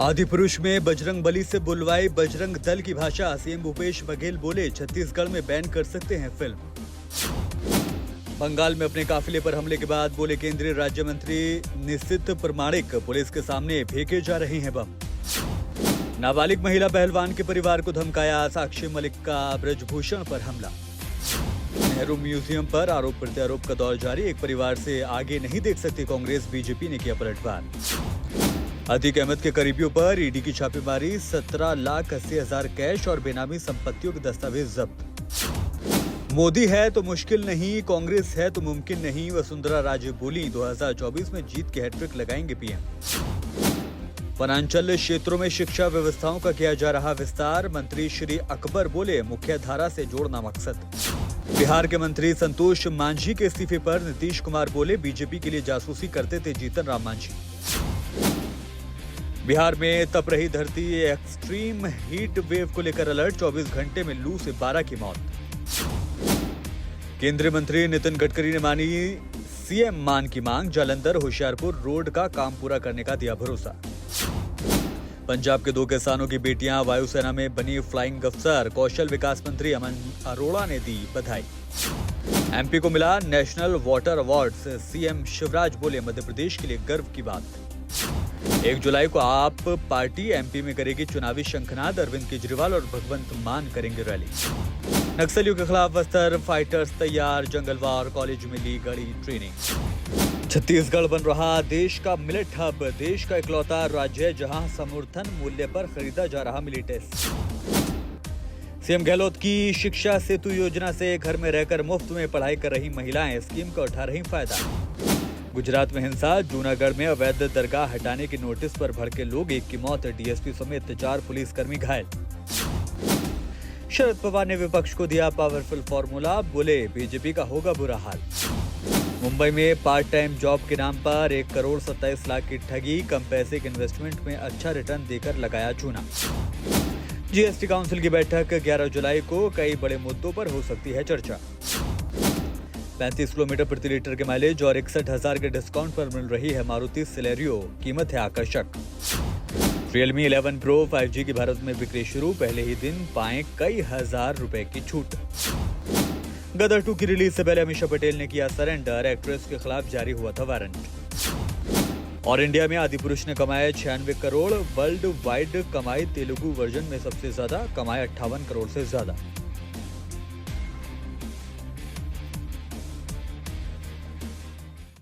आदिपुरुष में बजरंग बली से बुलवाई बजरंग दल की भाषा। सीएम भूपेश बघेल बोले, छत्तीसगढ़ में बैन कर सकते हैं फिल्म। बंगाल में अपने काफिले पर हमले के बाद बोले केंद्रीय राज्य मंत्री निशित प्रमाणिक, पुलिस के सामने फेंके जा रहे हैं बम। नाबालिग महिला पहलवान के परिवार को धमकाया, साक्षी मलिक का ब्रजभूषण पर हमला। नेहरू म्यूजियम पर आरोप प्रत्यारोप का दौर जारी, एक परिवार से आगे नहीं देख सकती कांग्रेस, बीजेपी ने किया पलटवार। अतीक अहमद के करीबियों पर ईडी की छापेमारी, 17,80,000 कैश और बेनामी संपत्तियों के दस्तावेज जब्त। मोदी है तो मुश्किल नहीं, कांग्रेस है तो मुमकिन नहीं, वसुंधरा राजे बोली, 2024 में जीत के हैट्रिक लगाएंगे पीएम। वनांचल क्षेत्रों में शिक्षा व्यवस्थाओं का किया जा रहा विस्तार, मंत्री श्री अकबर बोले, मुख्य धारा से जोड़ना मकसद। बिहार के मंत्री संतोष मांझी के इस्तीफे पर नीतीश कुमार बोले, बीजेपी के लिए जासूसी करते थे जीतन राम मांझी। बिहार में तप रही धरती, एक्सट्रीम हीट वेव को लेकर अलर्ट, 24 घंटे में लू से 12 की मौत। केंद्रीय मंत्री नितिन गडकरी ने मानी सीएम मान की मांग, जालंधर होशियारपुर रोड का काम पूरा करने का दिया भरोसा। पंजाब के 2 किसानों की बेटियां वायुसेना में बनी फ्लाइंग अफसर, कौशल विकास मंत्री अमन अरोड़ा ने दी बधाई। एमपी को मिला national water awards, CM Shivraj बोले, मध्य प्रदेश के लिए गर्व की बात। 1 जुलाई को आप पार्टी एमपी में करेगी चुनावी शंखनाद, अरविंद केजरीवाल और भगवंत मान करेंगे रैली। नक्सलियों के खिलाफ बस्तर फाइटर्स तैयार, जंगलवार कॉलेज में ली गई ट्रेनिंग। छत्तीसगढ़ बन रहा देश का मिलेट हब, देश का इकलौता राज्य जहां समर्थन मूल्य पर खरीदा जा रहा मिलेटेस। सीएम गहलोत की शिक्षा सेतु योजना से घर में रहकर मुफ्त में पढ़ाई कर रही महिलाएं, स्कीम का उठा रही फायदा। गुजरात में हिंसा, जूनागढ़ में अवैध दरगाह हटाने की नोटिस पर भड़के लोग, 1 की मौत, डीएसपी समेत 4 पुलिसकर्मी घायल। शरद पवार ने विपक्ष को दिया पावरफुल फॉर्मूला, बोले बीजेपी का होगा बुरा हाल। मुंबई में पार्ट टाइम जॉब के नाम पर 1 करोड़ 27 लाख की ठगी, कम पैसे के इन्वेस्टमेंट में अच्छा रिटर्न देकर लगाया चूना। जीएसटी काउंसिल की बैठक 11 जुलाई को, कई बड़े मुद्दों पर हो सकती है चर्चा। 35 किलोमीटर प्रति लीटर के माइलेज और 61,000 के डिस्काउंट पर मिल रही है मारुति सिलेरियो, कीमत है आकर्षक। Realme 11 Pro 5G की भारत में बिक्री शुरू, पहले ही दिन पाएं कई हजार रुपए की छूट। गदर 2 की रिलीज से पहले अमीषा पटेल ने किया सरेंडर, एक्ट्रेस के खिलाफ जारी हुआ था वारंट। और इंडिया में आदिपुरुष ने कमाए 96 करोड़, वर्ल्ड वाइड कमाई तेलुगु वर्जन में सबसे ज्यादा, कमाए 58 करोड़ से ज्यादा।